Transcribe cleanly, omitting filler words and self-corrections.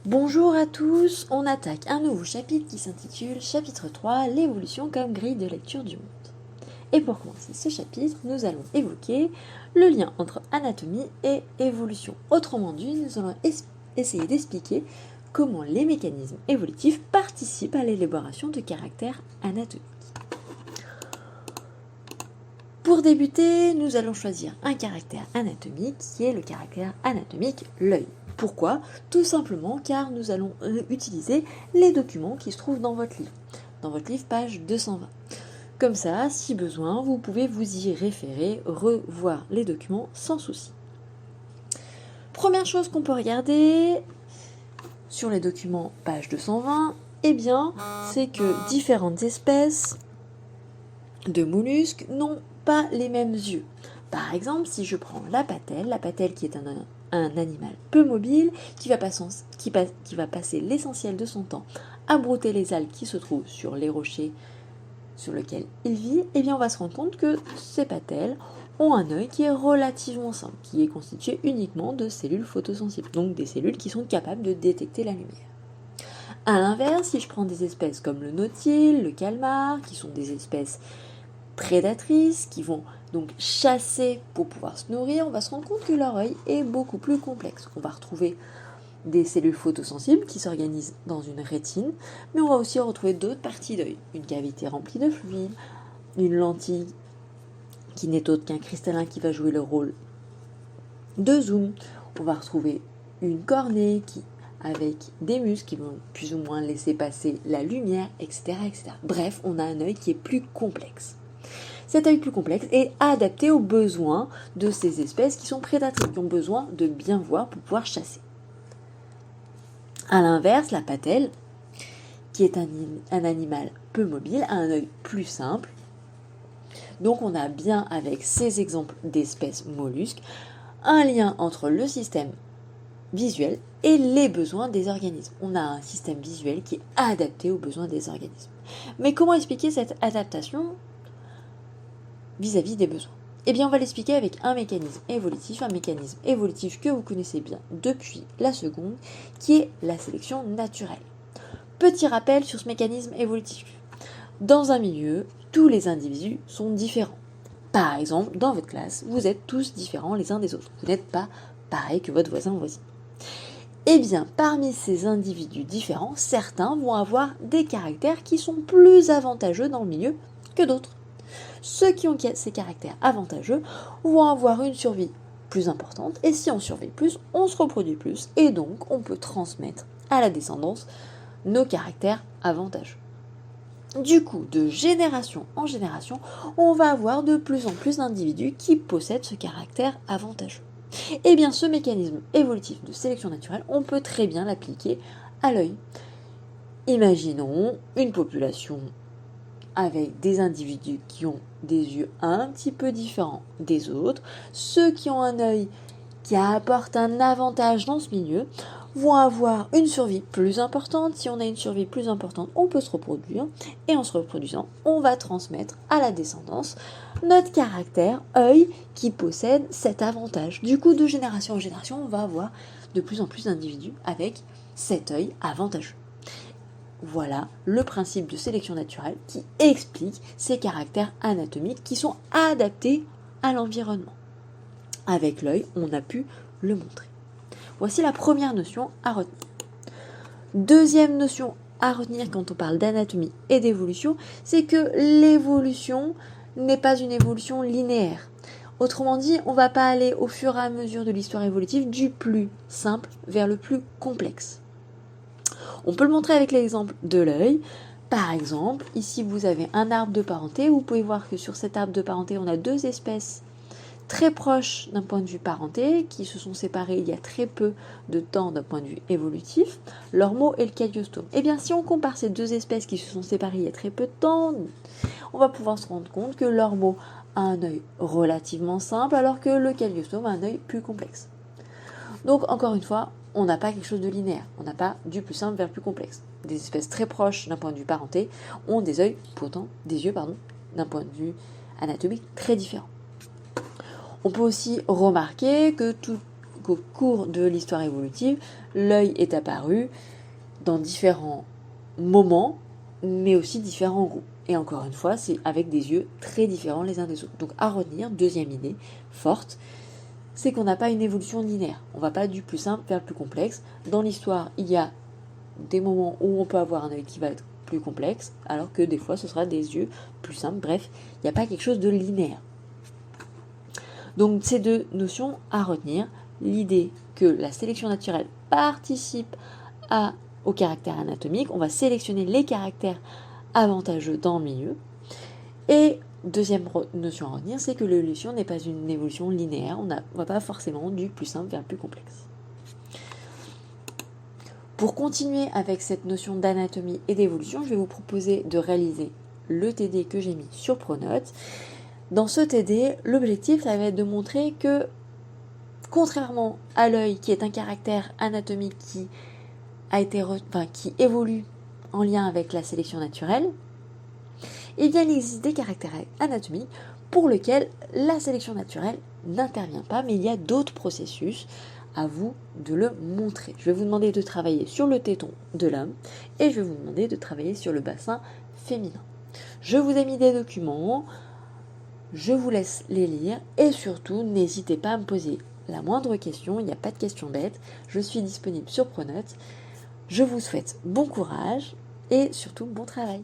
Bonjour à tous, on attaque un nouveau chapitre qui s'intitule Chapitre 3, l'évolution comme grille de lecture du monde. Et pour commencer ce chapitre, nous allons évoquer le lien entre anatomie et évolution. Autrement dit, nous allons essayer d'expliquer comment les mécanismes évolutifs participent à l'élaboration de caractères anatomiques. Pour débuter, nous allons choisir un caractère anatomique qui est le caractère anatomique l'œil. Pourquoi ? Tout simplement car nous allons utiliser les documents qui se trouvent dans votre livre. Dans votre livre, page 220. Comme ça, si besoin, vous pouvez vous y référer, revoir les documents sans souci. Première chose qu'on peut regarder sur les documents, page 220, c'est que différentes espèces de mollusques n'ont pas les mêmes yeux. Par exemple, si je prends la patelle qui est un animal peu mobile qui va passer l'essentiel de son temps à brouter les algues qui se trouvent sur les rochers sur lesquels il vit, on va se rendre compte que ces patelles ont un œil qui est relativement simple, qui est constitué uniquement de cellules photosensibles, donc des cellules qui sont capables de détecter la lumière. A l'inverse, si je prends des espèces comme le nautile, le calmar, qui sont des espèces prédatrices, qui vont donc chasser pour pouvoir se nourrir, on va se rendre compte que leur œil est beaucoup plus complexe. On va retrouver des cellules photosensibles qui s'organisent dans une rétine, mais on va aussi retrouver d'autres parties d'œil. Une cavité remplie de fluide, une lentille qui n'est autre qu'un cristallin qui va jouer le rôle de zoom. On va retrouver une cornée avec des muscles qui vont plus ou moins laisser passer la lumière, etc., etc. Bref, on a un œil qui est plus complexe. Cet œil plus complexe est adapté aux besoins de ces espèces qui sont prédatrices, qui ont besoin de bien voir pour pouvoir chasser. A l'inverse, la patelle, qui est un animal peu mobile, a un œil plus simple. Donc on a bien, avec ces exemples d'espèces mollusques, un lien entre le système visuel et les besoins des organismes. On a un système visuel qui est adapté aux besoins des organismes. Mais comment expliquer cette adaptation vis-à-vis des besoins ? On va l'expliquer avec un mécanisme évolutif que vous connaissez bien depuis la seconde, qui est la sélection naturelle. Petit rappel sur ce mécanisme évolutif. Dans un milieu, tous les individus sont différents. Par exemple, dans votre classe, vous êtes tous différents les uns des autres. Vous n'êtes pas pareil que votre voisin ou voisine. Parmi ces individus différents, certains vont avoir des caractères qui sont plus avantageux dans le milieu que d'autres. Ceux qui ont ces caractères avantageux vont avoir une survie plus importante, et si on survit plus, on se reproduit plus, et donc on peut transmettre à la descendance nos caractères avantageux. Du coup, de génération en génération, on va avoir de plus en plus d'individus qui possèdent ce caractère avantageux. Ce mécanisme évolutif de sélection naturelle, on peut très bien l'appliquer à l'œil. Imaginons une population avec des individus qui ont des yeux un petit peu différents des autres. Ceux qui ont un œil qui apporte un avantage dans ce milieu vont avoir une survie plus importante. Si on a une survie plus importante, on peut se reproduire. Et en se reproduisant, on va transmettre à la descendance notre caractère œil qui possède cet avantage. Du coup, de génération en génération, on va avoir de plus en plus d'individus avec cet œil avantageux. Voilà le principe de sélection naturelle qui explique ces caractères anatomiques qui sont adaptés à l'environnement. Avec l'œil, on a pu le montrer. Voici la première notion à retenir. Deuxième notion à retenir quand on parle d'anatomie et d'évolution, c'est que l'évolution n'est pas une évolution linéaire. Autrement dit, on ne va pas aller au fur et à mesure de l'histoire évolutive du plus simple vers le plus complexe. On peut le montrer avec l'exemple de l'œil. Par exemple, ici vous avez un arbre de parenté. Vous pouvez voir que sur cet arbre de parenté, on a deux espèces très proches d'un point de vue parenté, qui se sont séparées il y a très peu de temps d'un point de vue évolutif, l'ormeau et le calliostome. Si on compare ces deux espèces qui se sont séparées il y a très peu de temps, on va pouvoir se rendre compte que l'ormeau a un œil relativement simple, alors que le calliostome a un œil plus complexe. Donc, encore une fois, on n'a pas quelque chose de linéaire. On n'a pas du plus simple vers le plus complexe. Des espèces très proches d'un point de vue parenté ont des yeux, d'un point de vue anatomique très différent. On peut aussi remarquer que qu'au cours de l'histoire évolutive, l'œil est apparu dans différents moments, mais aussi différents groupes. Et encore une fois, c'est avec des yeux très différents les uns des autres. Donc à retenir, deuxième idée forte, c'est qu'on n'a pas une évolution linéaire. On ne va pas du plus simple vers le plus complexe. Dans l'histoire, il y a des moments où on peut avoir un œil qui va être plus complexe, alors que des fois ce sera des yeux plus simples. Bref, il n'y a pas quelque chose de linéaire. Donc ces deux notions à retenir, l'idée que la sélection naturelle participe au caractère anatomique, on va sélectionner les caractères avantageux dans le milieu, et deuxième notion à retenir, c'est que l'évolution n'est pas une évolution linéaire, on ne va pas forcément du plus simple vers le plus complexe. Pour continuer avec cette notion d'anatomie et d'évolution, je vais vous proposer de réaliser le TD que j'ai mis sur Pronote. Dans ce TD, l'objectif, ça va être de montrer que, contrairement à l'œil, qui est un caractère anatomique qui évolue en lien avec la sélection naturelle, il existe des caractères anatomiques pour lesquels la sélection naturelle n'intervient pas, mais il y a d'autres processus. À vous de le montrer. Je vais vous demander de travailler sur le téton de l'homme et je vais vous demander de travailler sur le bassin féminin. Je vous ai mis des documents, je vous laisse les lire et surtout n'hésitez pas à me poser la moindre question, il n'y a pas de questions bêtes, je suis disponible sur Pronote. Je vous souhaite bon courage et surtout bon travail.